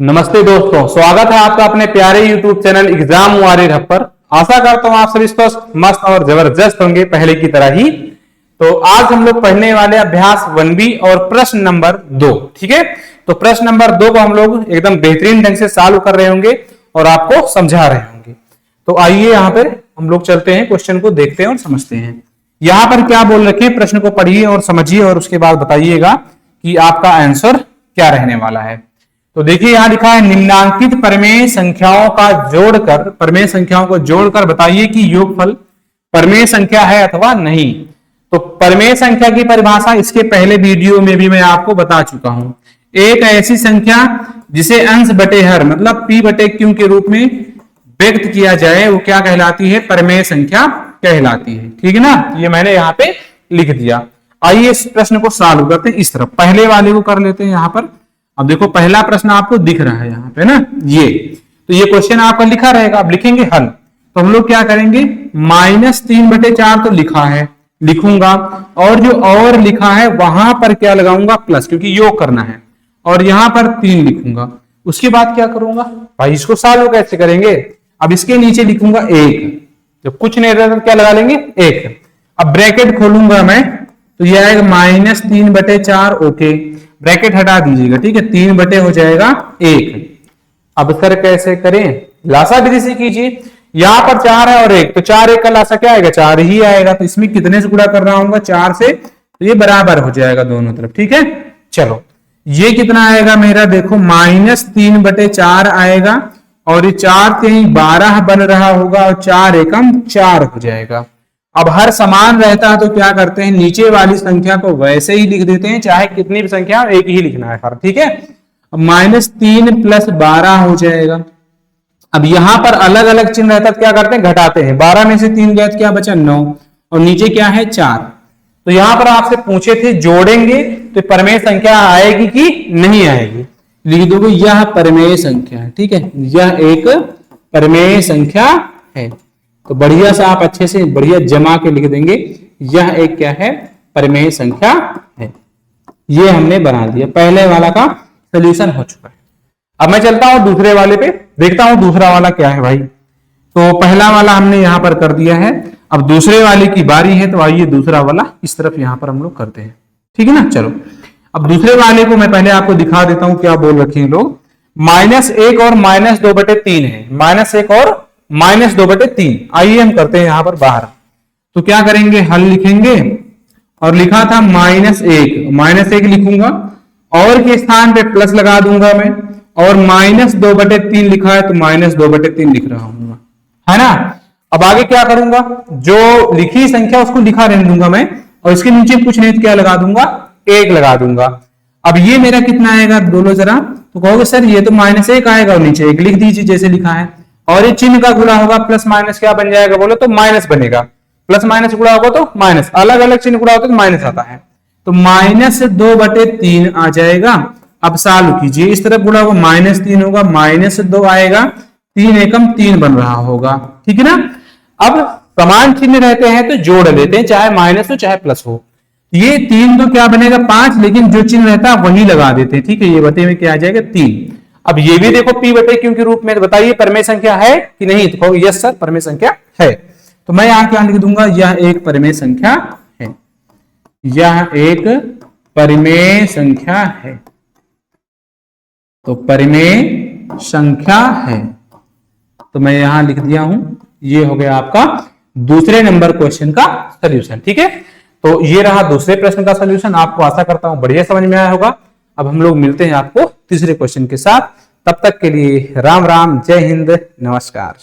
नमस्ते दोस्तों, स्वागत है आपका अपने प्यारे YouTube channel exam warrior hub पर। आशा करता हूं आप सभी स्वस्थ, मस्त और जबरदस्त होंगे पहले की तरह ही। तो आज हम लोग पढ़ने वाले अभ्यास 1B और प्रश्न नंबर 2। ठीक है, तो प्रश्न नंबर 2 को हम लोग एकदम बेहतरीन ढंग से सॉल्व कर रहे होंगे और आपको समझा रहे होंगे। तो आइए यहाँ पर हम लोग चलते हैं, क्वेश्चन को देखते हैं और समझते हैं। यहाँ पर क्या बोल रखे हैं, प्रश्न को पढ़िए और समझिए और उसके बाद बताइएगा कि आपका आंसर क्या रहने वाला है। तो देखिए यहां लिखा है, निम्नांकित परमेय संख्याओं को जोड़कर बताइए कि योगफल परमेय संख्या है अथवा नहीं। तो परमेय संख्या की परिभाषा इसके पहले वीडियो में भी मैं आपको बता चुका हूं। एक ऐसी संख्या जिसे अंश बटे हर मतलब p बटे q के रूप में व्यक्त किया जाए वो क्या कहलाती है, परमेय संख्या कहलाती है। ठीक है ना, ये मैंने यहाँ पे लिख दिया। आइए इस प्रश्न को सॉल्व करते हैं। इस तरफ पहले वाले को कर लेते हैं। यहाँ पर अब देखो पहला प्रश्न आपको दिख रहा है यहाँ पे ना, ये तो ये क्वेश्चन आपका लिखा रहेगा। अब लिखेंगे हल, तो हम लोग क्या करेंगे, -3/4 तो लिखा है, लिखूंगा और जो और लिखा है वहां पर क्या लगाऊंगा, प्लस, क्योंकि योग करना है, और यहां पर 3 लिखूंगा। उसके बाद क्या करूंगा भाई, इसको सॉल्व कैसे करेंगे। अब इसके नीचे लिखूंगा 1, जब कुछ नहीं रहता तो क्या लगा लेंगे 1। अब ब्रैकेट खोलूंगा मैं तो यह आएगा -3/4। ओके, ब्रैकेट हटा दीजिएगा। ठीक है, 3 बटे हो जाएगा 1। अब सर कैसे करें, लासा विधि से कीजिए। यहां पर 4 है और 1, तो 4 1 का लासा क्या आएगा, 4 ही आएगा। तो इसमें कितने से गुणा कर रहा हूँ, 4 से, तो ये बराबर हो जाएगा दोनों तरफ। ठीक है, चलो ये कितना आएगा मेरा, देखो -3/4 आएगा और ये 4 से ही 12 बन रहा होगा और 4 एकम 4 हो जाएगा। अब हर समान रहता है तो क्या करते हैं, नीचे वाली संख्या को वैसे ही लिख देते हैं, चाहे कितनी भी संख्या एक ही लिखना है हर। ठीक है, अब -3 + 12 हो जाएगा। अब यहां पर अलग अलग चिन्ह रहता है, क्या करते हैं, घटाते हैं। 12 में से 3 गए तो क्या बचा, 9, और नीचे क्या है 4। तो यहां पर आपसे पूछे थे जोड़ेंगे तो परमेय संख्या आएगी कि नहीं आएगी, लिख दोगे यह परमेय संख्या है। ठीक है, यह एक परमेय संख्या है। तो बढ़िया सा आप अच्छे से बढ़िया जमा के लिख देंगे, यह एक क्या है, परमेय संख्या है। ये हमने बना दिया, पहले वाला का सोल्यूशन हो चुका है। अब मैं चलता हूं दूसरे वाले पे, देखता हूं दूसरा वाला क्या है भाई। तो पहला वाला हमने यहां पर कर दिया है, अब दूसरे वाले की बारी है। तो आइए दूसरा वाला इस तरफ यहां पर हम लोग करते हैं। ठीक है ना, चलो अब दूसरे वाले को मैं पहले आपको दिखा देता हूं क्या बोल रखे हैं लोग। -1 और -2/3 है, -1 और -2/3। आइए हम करते हैं यहां पर बाहर। तो क्या करेंगे, हल लिखेंगे और लिखा था -1 लिखूंगा और के स्थान पे प्लस लगा दूंगा मैं, और -2/3 लिखा है तो -2/3 लिख रहा हूं, है ना। अब आगे क्या करूंगा, जो लिखी संख्या उसको लिखा रहने दूंगा मैं, और इसके नीचे कुछ नहीं तो क्या लगा दूंगा, 1 लगा दूंगा। अब ये मेरा कितना आएगा, बोलो जरा। तो कहोगे सर ये तो -1 आएगा और नीचे 1 लिख दीजिए जैसे लिखा है, और ये चिन्ह का गुणा होगा, प्लस माइनस क्या बन जाएगा, बोलो तो माइनस बनेगा। प्लस माइनस गुणा होगा तो माइनस, अलग अलग चिन्ह गुणा होता है तो माइनस आता है। तो -2/3 आ जाएगा। अब सॉल्व कीजिए, इस तरफ गुणा होगा -3 होगा, -2 आएगा, 3 एकम 3 बन रहा होगा। ठीक है ना। अब समान चिन्ह रहते हैं तो जोड़ लेते हैं, चाहे माइनस हो चाहे प्लस हो। ये 3 तो क्या बनेगा 5, लेकिन जो चिन्ह रहता है वही लगा देते हैं। ठीक है, ये बटे में क्या आ जाएगा 3। अब ये भी देखो p/q के रूप में, बताइए परमेय संख्या है कि नहीं। तो कहोगे यस सर परमेय संख्या है। तो मैं यहां क्या लिख दूंगा, यह एक परमेय संख्या है, यह एक परमेय संख्या है। तो परमेय संख्या है, तो मैं यहां लिख दिया हूं। ये हो गया आपका दूसरे नंबर क्वेश्चन का सोल्यूशन। ठीक है, तो ये रहा दूसरे प्रश्न का सोल्यूशन। आपको आशा करता हूं बढ़िया समझ में आया होगा। अब हम लोग मिलते हैं आपको तीसरे क्वेश्चन के साथ। तब तक के लिए राम राम, जय हिंद, नमस्कार।